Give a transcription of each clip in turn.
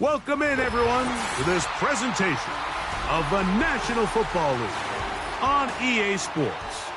Welcome in, everyone, to this presentation of the National Football League on EA Sports.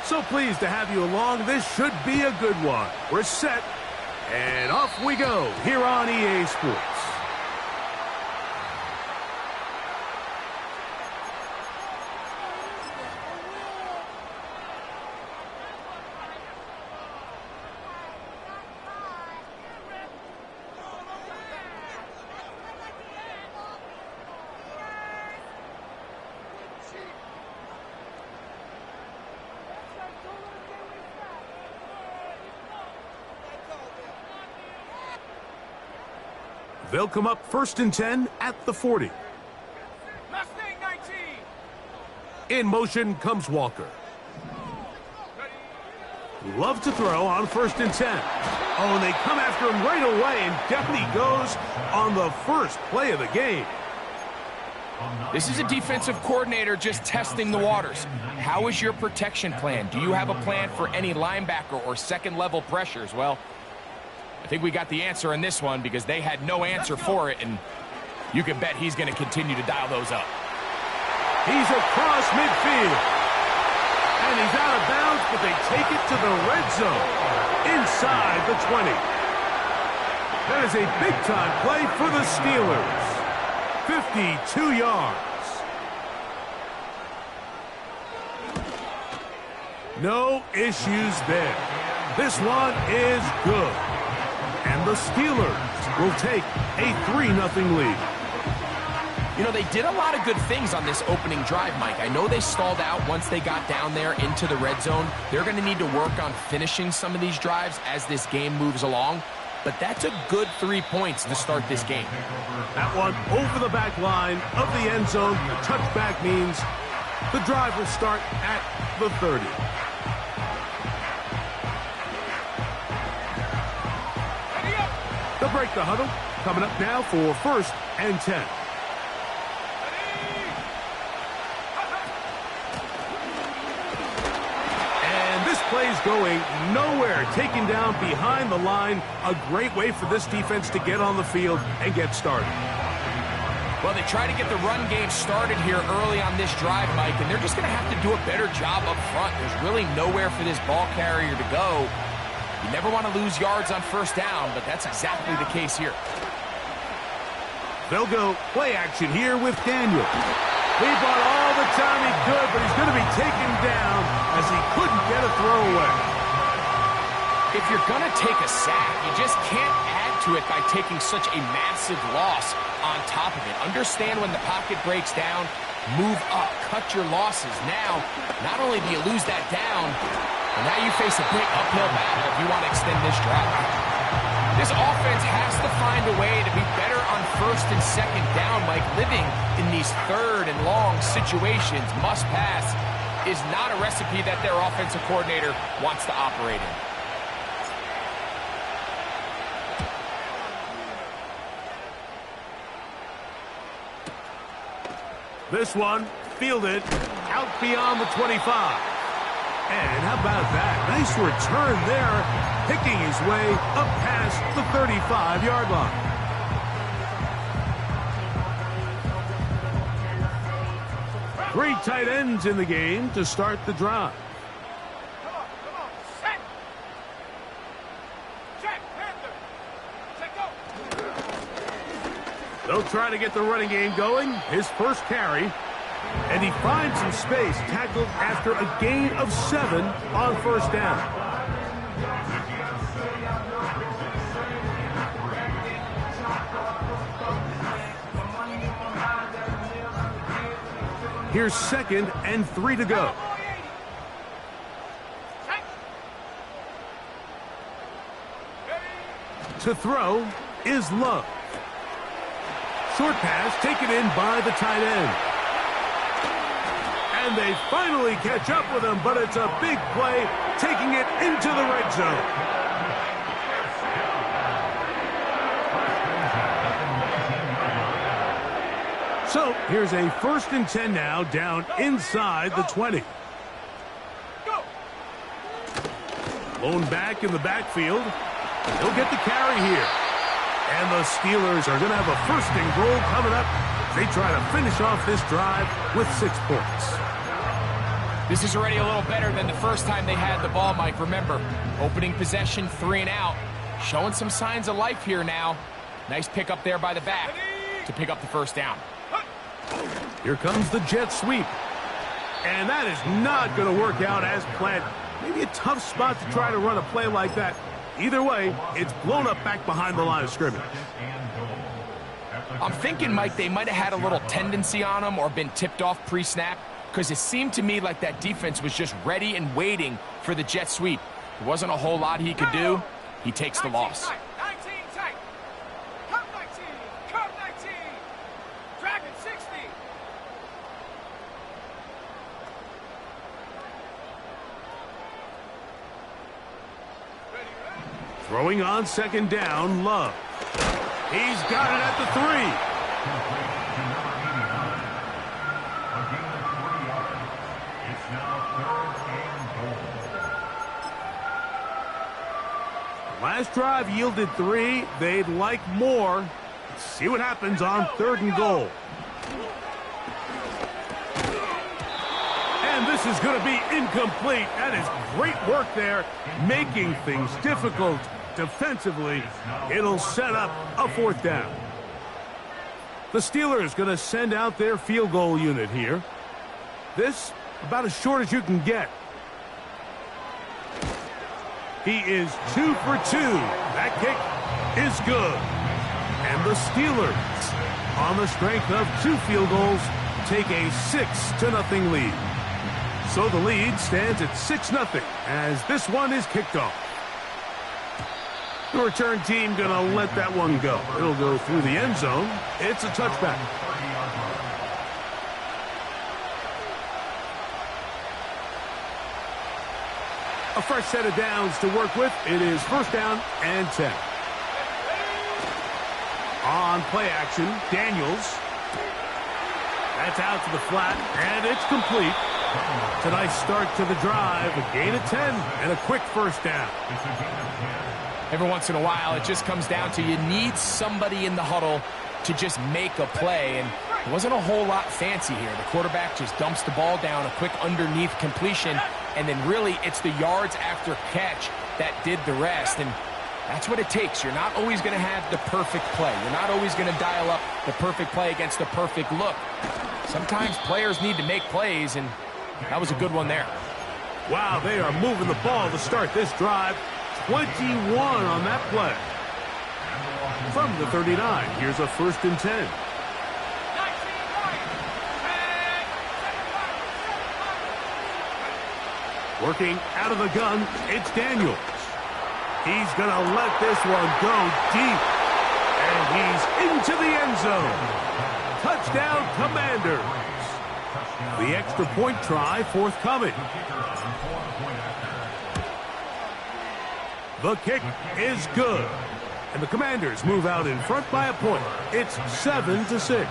So pleased to have you along. This should be a good one. We're set, and off we go here on EA Sports. They'll come up 1st and 10 at the 40. Mustang 19. In motion comes Walker. Love to throw on 1st and 10. Oh, and they come after him right away, and down he goes on the first play of the game. This is a defensive coordinator just testing the waters. How is your protection plan? Do you have a plan for any linebacker or second-level pressures? Well, I think we got the answer in this one because they had no answer for it, and you can bet he's going to continue to dial those up. He's across midfield. And he's out of bounds, but they take it to the red zone inside the 20. That is a big-time play for the Steelers. 52 yards. No issues there. This one is good. And the Steelers will take a 3-0 lead. You know, they did a lot of good things on this opening drive, Mike. I know they stalled out once they got down there into the red zone. They're going to need to work on finishing some of these drives as this game moves along. But that's a good 3 points to start this game. That one over the back line of the end zone. The touchback means the drive will start at the 30. They'll break the huddle. Coming up now for 1st and 10. And this play's going nowhere. Taken down behind the line. A great way for this defense to get on the field and get started. Well, they try to get the run game started here early on this drive, Mike, and they're just going to have to do a better job up front. There's really nowhere for this ball carrier to go. You never want to lose yards on 1st down, but that's exactly the case here. They'll go play action here with Daniel. He bought all the time he could, but he's going to be taken down as he couldn't get a throwaway. If you're going to take a sack, you just can't add to it by taking such a massive loss on top of it. Understand when the pocket breaks down, move up, cut your losses. Now, not only do you lose that down, but now you face a big uphill battle if you want to extend this drive. This offense has to find a way to be better on 1st and 2nd down, Mike. Living in these 3rd and long situations, must pass, is not a recipe that their offensive coordinator wants to operate in. This one fielded out beyond the 25. And how about that? Nice return there, picking his way up past the 35-yard line. Three tight ends in the game to start the drive. Come on, set. Check, Panther. Check, go. They'll try to get the running game going. His first carry. And he finds some space, tackled after a gain of 7 on 1st down. Here's 2nd and 3 to go. To throw is Love. Short pass taken in by the tight end. And they finally catch up with him, but it's a big play, taking it into the red zone. So here's a 1st and 10 now, down inside the 20. Blown back in the backfield. He'll get the carry here. And the Steelers are going to have a 1st and goal coming up. They try to finish off this drive with 6 points. This is already a little better than the first time they had the ball, Mike. Remember, opening possession, 3 and out. Showing some signs of life here now. Nice pick up there by the back to pick up the 1st down. Here comes the jet sweep. And that is not going to work out as planned. Maybe a tough spot to try to run a play like that. Either way, it's blown up back behind the line of scrimmage. I'm thinking, Mike, they might have had a little tendency on him or been tipped off pre-snap, because it seemed to me like that defense was just ready and waiting for the jet sweep. There wasn't a whole lot he could do. He takes the loss. 19 tight. Come 19. Come 19. Dragon 60. Throwing on 2nd down, Love. He's got it at the 3. Last drive yielded 3. They'd like more. Let's see what happens on 3rd and goal. And this is going to be incomplete. That is great work there, making things difficult defensively. It'll set up a 4th down. The Steelers going to send out their field goal unit here. This about as short as you can get. He is 2 for 2. That kick is good. And the Steelers, on the strength of 2 field goals, take a 6-0 lead. So the lead stands at 6-0 as this one is kicked off. The return team going to let that one go. It'll go through the end zone. It's a touchback. A fresh set of downs to work with. It is 1st down and 10. On play action, Daniels. That's out to the flat, and it's complete. It's a nice start to the drive. A gain of 10 and a quick 1st down. Every once in a while, it just comes down to you need somebody in the huddle to just make a play, and it wasn't a whole lot fancy here. The quarterback just dumps the ball down, a quick underneath completion, and then really it's the yards after catch that did the rest, and that's what it takes. You're not always going to have the perfect play. You're not always going to dial up the perfect play against the perfect look. Sometimes players need to make plays, and that was a good one there. Wow, they are moving the ball to start this drive. 21 on that play. From the 39, here's a 1st and 10. Working out of the gun, it's Daniels. He's going to let this one go deep. And he's into the end zone. Touchdown, Commanders. The extra point try forthcoming. The kick is good. And the Commanders move out in front by a point. It's 7-6.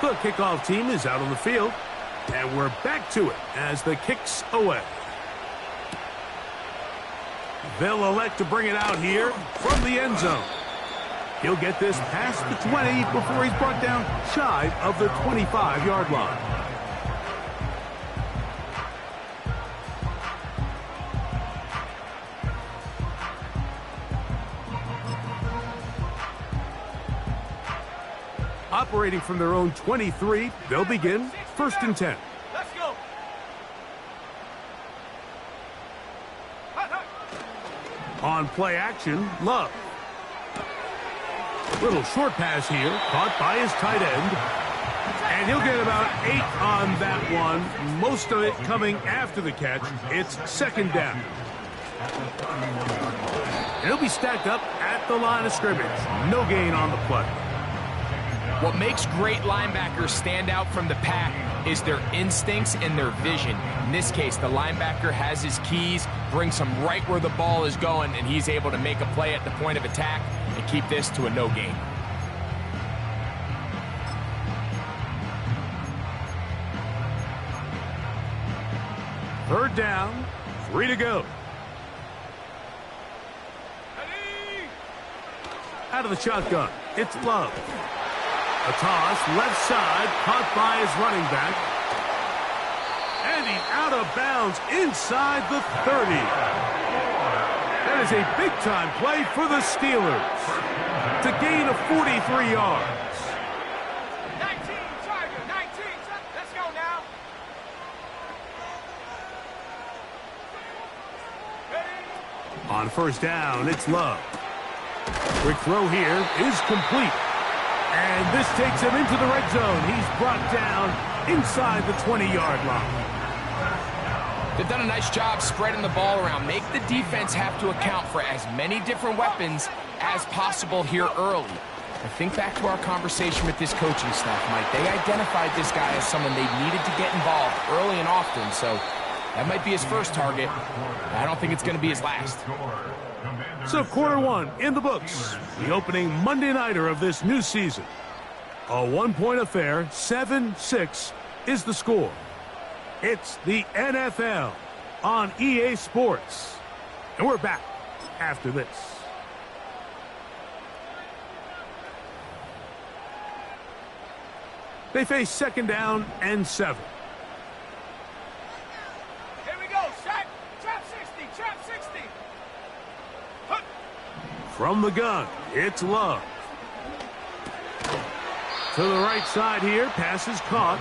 The kickoff team is out on the field. And we're back to it as the kick's away. They'll elect to bring it out here from the end zone. He'll get this past the 20 before he's brought down shy of the 25-yard line. Operating from their own 23, they'll begin 1st and 10. Let's go. On play action, Love. Little short pass here, caught by his tight end. And he'll get about 8 on that one, most of it coming after the catch. It's 2nd down. And he'll be stacked up at the line of scrimmage. No gain on the play. What makes great linebackers stand out from the pack is their instincts and their vision. In this case, the linebacker has his keys, brings him right where the ball is going, and he's able to make a play at the point of attack and keep this to a no gain. Third down, 3 to go. Out of the shotgun, it's Love. A toss, left side, caught by his running back. And he's out of bounds inside the 30. That is a big-time play for the Steelers to gain of 43 yards. 19, Tiger, 19. Let's go now. On first down, it's Love. Quick throw here is complete. And this takes him into the red zone. He's brought down inside the 20-yard line. They've done a nice job spreading the ball around. Make the defense have to account for as many different weapons as possible here early. I think back to our conversation with this coaching staff, Mike. They identified this guy as someone they needed to get involved early and often, so that might be his first target. I don't think it's going to be his last. So quarter one in the books. The opening Monday nighter of this new season. A one-point affair, 7-6 is the score. It's the NFL on EA Sports. And we're back after this. They face second down and 7. Here we go, Shaq. Trap 60, trap 60. From the gun, it's Love. To the right side here, pass is caught.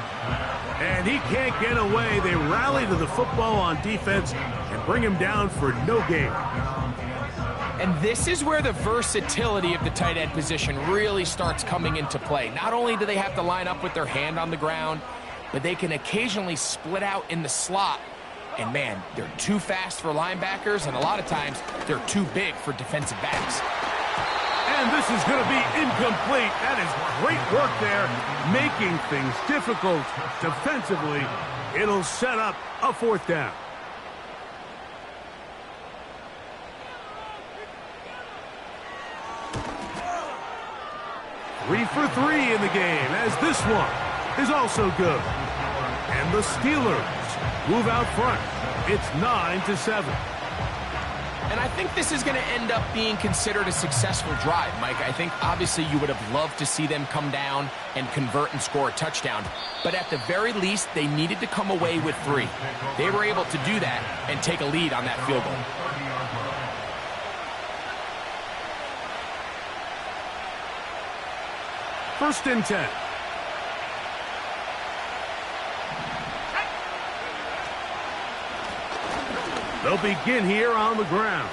And he can't get away. They rally to the football on defense and bring him down for no gain. And this is where the versatility of the tight end position really starts coming into play. Not only do they have to line up with their hand on the ground, but they can occasionally split out in the slot. And man, they're too fast for linebackers, and a lot of times they're too big for defensive backs. And this is going to be incomplete. That is great work there, making things difficult defensively. It'll set up a fourth down. Three for 3 in the game, as this one is also good. And the Steelers move out front. It's 9-7. And I think this is going to end up being considered a successful drive, Mike. I think obviously you would have loved to see them come down and convert and score a touchdown. But at the very least, they needed to come away with 3. They were able to do that and take a lead on that field goal. First and 10. They'll begin here on the ground.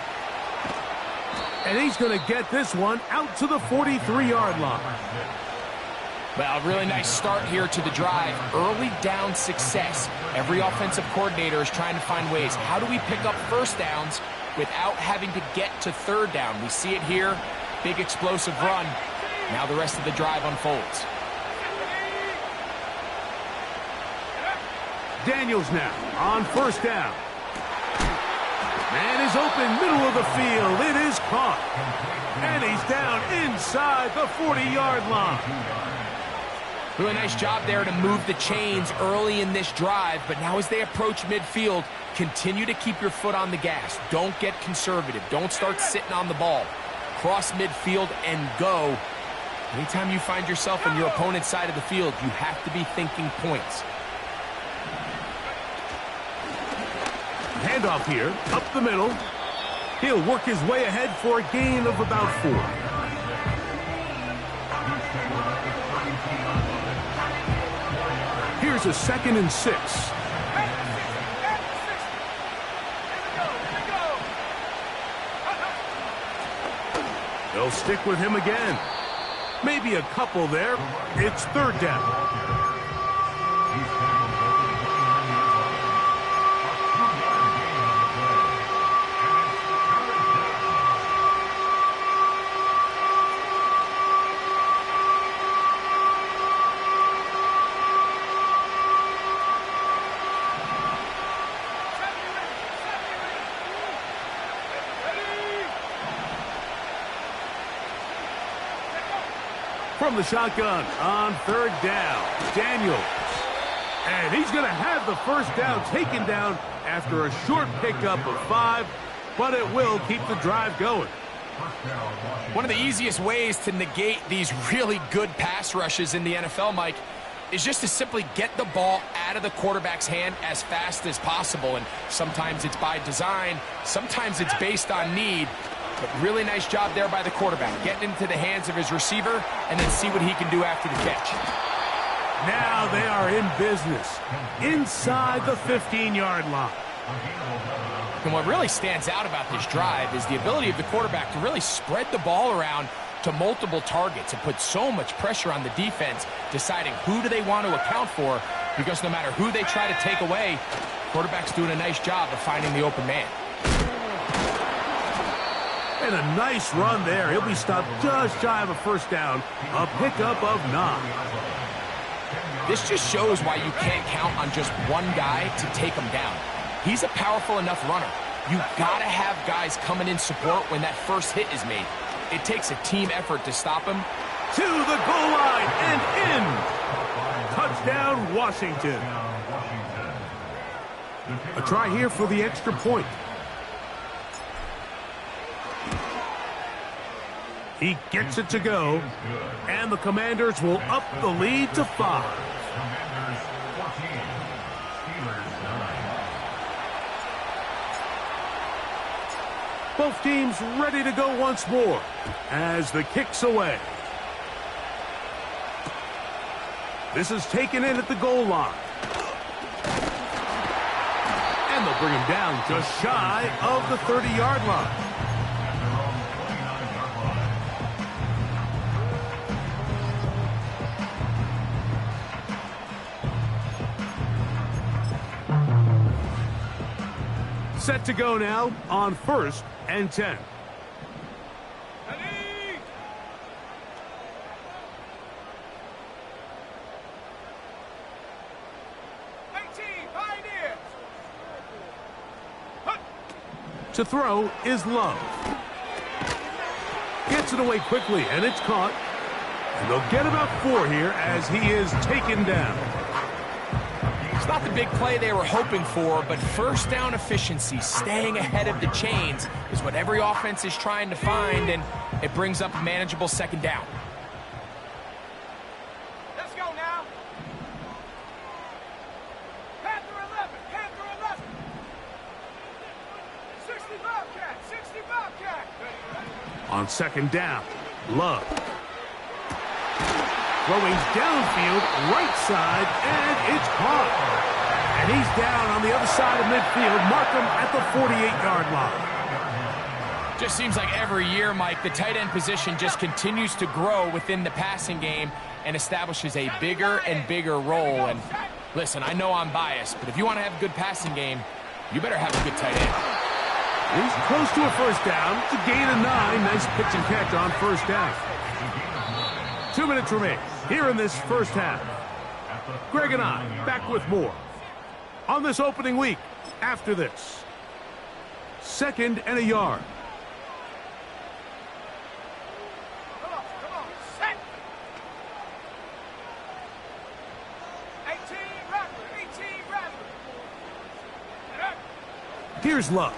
And he's going to get this one out to the 43-yard line. Well, a really nice start here to the drive. Early down success. Every offensive coordinator is trying to find ways. How do we pick up first downs without having to get to third down? We see it here. Big explosive run. Now the rest of the drive unfolds. Daniels now on first down. Man is open, middle of the field. It is caught. And he's down inside the 40-yard line. Really nice job there to move the chains early in this drive, but now as they approach midfield, continue to keep your foot on the gas. Don't get conservative. Don't start sitting on the ball. Cross midfield and go. Anytime you find yourself on your opponent's side of the field, you have to be thinking points. Handoff here, up the middle. He'll work his way ahead for a gain of about 4. Here's a 2nd and 6. They'll stick with him again. Maybe a couple there. It's third down. From the shotgun on third down, Daniels. And he's going to have the first down taken down after a short pickup of 5, but it will keep the drive going. One of the easiest ways to negate these really good pass rushes in the NFL, Mike, is just to simply get the ball out of the quarterback's hand as fast as possible. And sometimes it's by design, sometimes it's based on need. But really nice job there by the quarterback, getting into the hands of his receiver and then see what he can do after the catch. Now they are in business inside the 15-yard line. And what really stands out about this drive is the ability of the quarterback to really spread the ball around to multiple targets and put so much pressure on the defense, deciding who do they want to account for, because no matter who they try to take away, quarterback's doing a nice job of finding the open man. And a nice run there. He'll be stopped just shy of a first down, a pickup of 9. This just shows why you can't count on just one guy to take him down. He's a powerful enough runner. You gotta have guys coming in support when that first hit is made. It takes a team effort to stop him. To the goal line and in. Touchdown, Washington. A try here for the extra point. He gets it to go, and the Commanders will up the lead to 5. Both teams ready to go once more as the kick's away. This is taken in at the goal line. And they'll bring him down just shy of the 30-yard line. Set to go now on 1st and 10. Ready? 18, Pioneers. To throw is Love. Gets it away quickly, and it's caught. And they'll get about 4 here as he is taken down. It's not the big play they were hoping for, but first down efficiency, staying ahead of the chains, is what every offense is trying to find, and it brings up a manageable second down. Let's go now. Panther 11, Panther 11. 60 Bobcat, 60 Bobcat. On second down, Love. Throwing downfield, right side, and it's caught. And he's down on the other side of midfield. Mark him at the 48-yard line. Just seems like every year, Mike, the tight end position just continues to grow within the passing game and establishes a bigger and bigger role. And listen, I know I'm biased, but if you want to have a good passing game, you better have a good tight end. He's close to a first down. It's a gain of 9. Nice pitch and catch on first down. 2 minutes remain here in this first half. Greg and I back with more on this opening week after this. 2nd and a yard. Come on, set. 18 Rattler, 18 Rattler. Here's Love.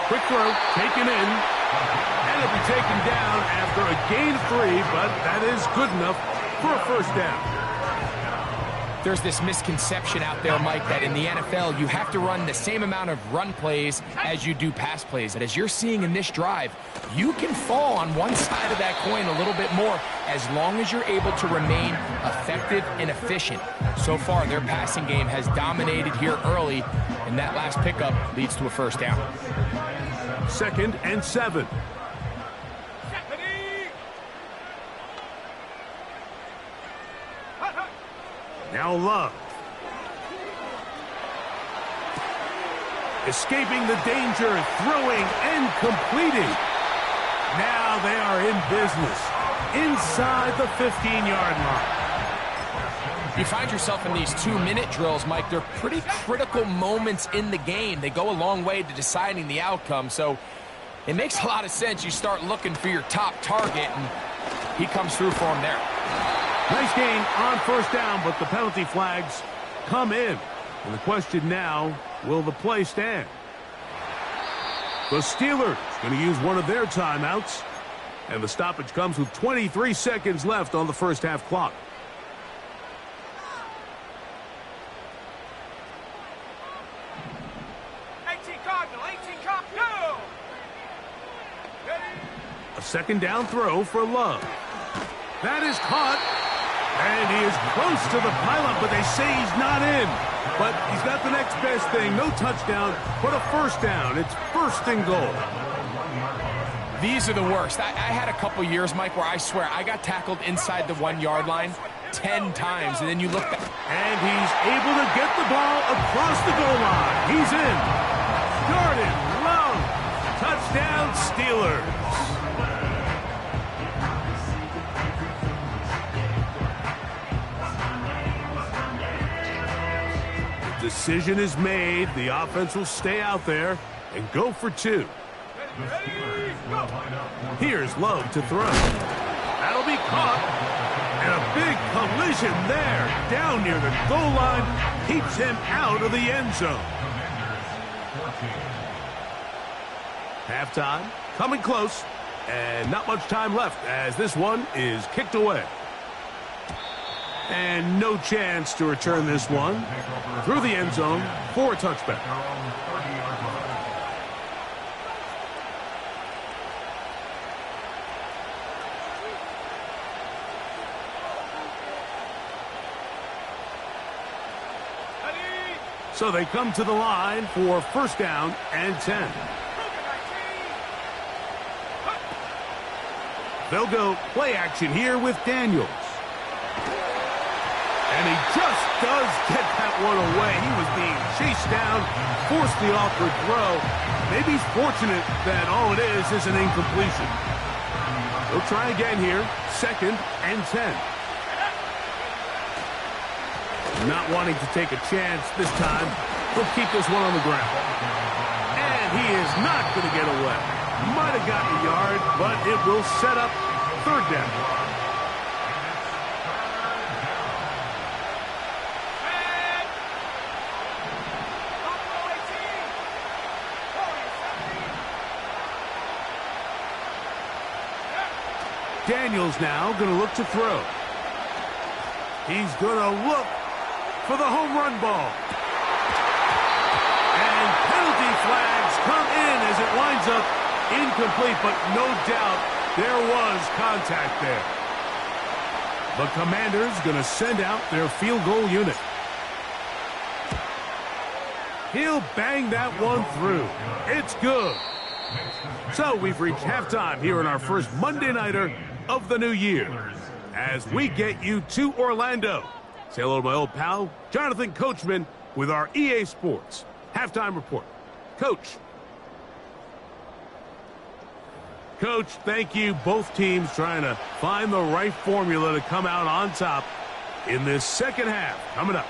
Quick throw, taken in. And it'll be taken down after a gain of 3, but that is good enough for a first down. There's this misconception out there, Mike, that in the NFL you have to run the same amount of run plays as you do pass plays. And as you're seeing in this drive, you can fall on one side of that coin a little bit more as long as you're able to remain effective and efficient. So far, their passing game has dominated here early, and that last pickup leads to a first down. 2nd and 7. Now Love. Escaping the danger, throwing and completing. Now they are in business inside the 15-yard line. You find yourself in these 2-minute drills, Mike. They're pretty critical moments in the game. They go a long way to deciding the outcome, so it makes a lot of sense you start looking for your top target, and He comes through for him there. Nice gain on first down, but the penalty flags come in. And the question now, will the play stand? The Steelers going to use one of their timeouts. And the stoppage comes with 23 seconds left on the first half clock. A second down throw for Love. That is caught. And he is close to the pylon, but they say he's not in. But he's got the next best thing. No touchdown, but a first down. It's first and goal. These are the worst. I had a couple years, Mike, where I swear I got tackled inside the 1 yard line 10 times, and then you look back. And he's able to get the ball across the goal line. He's in. Jordan Love. Touchdown, Steelers. The decision is made. The offense will stay out there and go for two. Here's Love to throw. That'll be caught. And a big collision there. Down near the goal line. Keeps him out of the end zone. Halftime coming close. And not much time left as this one is kicked away. And no chance to return this one through the end zone for a touchback. So they come to the line for first down and 10. They'll go play action here with Daniels. And he just does get that one away. He was being chased down, forced the awkward throw. Maybe he's fortunate that all it is an incompletion. They'll try again here, second and 10. Not wanting to take a chance this time, he'll keep this one on the ground. And he is not going to get away. Might have gotten a yard, but it will set up third down. Daniels now going to look to throw. He's going to look for the home run ball. And penalty flags come in as it winds up incomplete, but no doubt there was contact there. The Commanders going to send out their field goal unit. He'll bang that one through. It's good. So we've reached halftime here in our first Monday Nighter of the new year as we get you to Orlando. Say hello to my old pal, Jonathan Coachman, with our EA Sports halftime report. Coach. Coach, thank you. Both teams trying to find the right formula to come out on top in this second half. Coming up,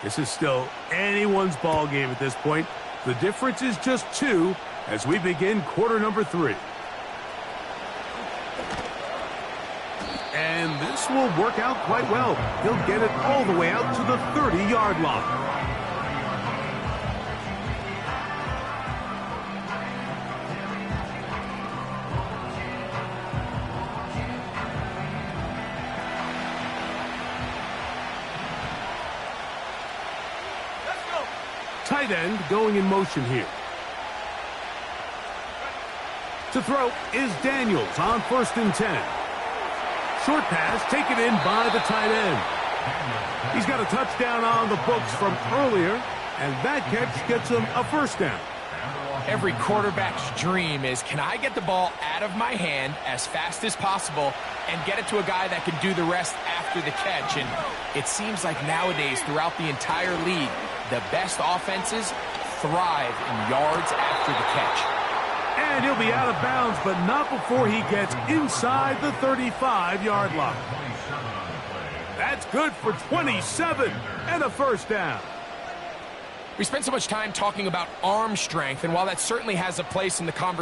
this is still anyone's ball game at this point. The difference is just 2 as we begin quarter number 3. And this will work out quite well. He'll get it all the way out to the 30-yard line. Let's go. Tight end going in motion here. To throw is Daniels on first and 10. Short pass taken in by the tight end. He's got a touchdown on the books from earlier, and that catch gets him a first down. Every quarterback's dream is, can I get the ball out of my hand as fast as possible and get it to a guy that can do the rest after the catch? And it seems like nowadays throughout the entire league, the best offenses thrive in yards after the catch. And he'll be out of bounds, but not before he gets inside the 35-yard line. That's good for 27 and a first down. We spent so much time talking about arm strength, and while that certainly has a place in the conversation,